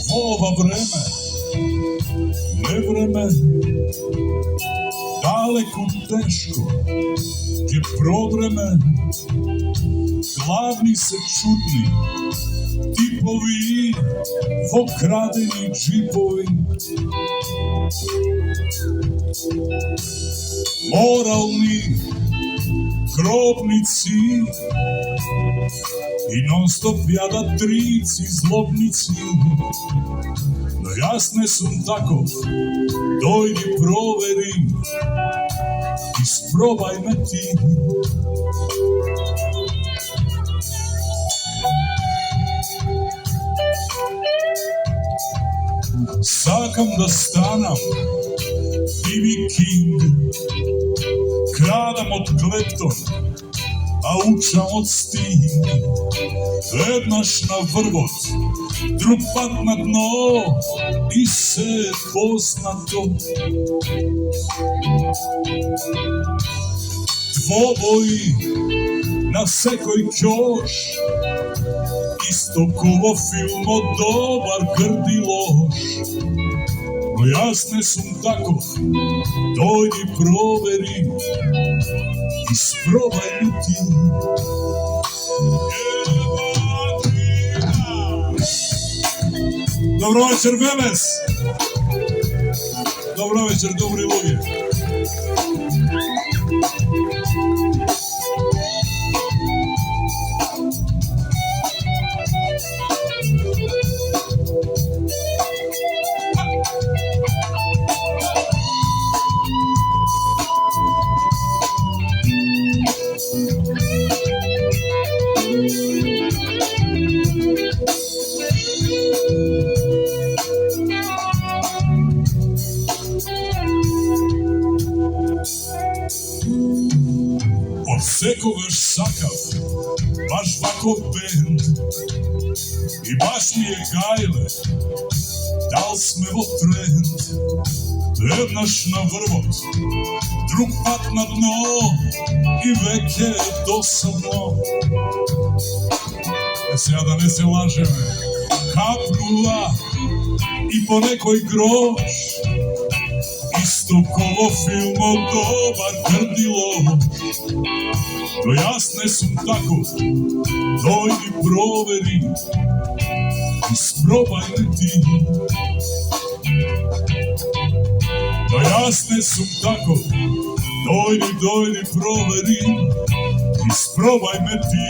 Во ова време, не време, далеку тешко, ќе продреме, главни се чудни, типови во крадени джипови. Морални гробници и нон-стоп јадат трици злобници. Но јас не сум таков, дојди провери, испробај ме ти. Сакам да станам B.B. King, крадам од Клептон, а учам од Стинг. Еднаш на врвот, друг пат на дно и се познато. Двобои на секој ќош, исто ко во филмот Добар грд и лош. Но јас не сум таков, дојди провери, испробај ме ти. Добро вечер, Вемес! Добро вечер, добри луѓе! Секогаш сакав баш ваков бенд и баш ми е гајле, дал сме во тренд. Еднаш на врвот, друг пат на дно и веќе е досадно. Сега да не се лажеме, капнува и по некој грош, исто ко во филмот Добар грд и лош. Но јас не сум таков, дојди провери, испробај ме ти. Но јас не сум таков, дојди провери, испробај ме ти.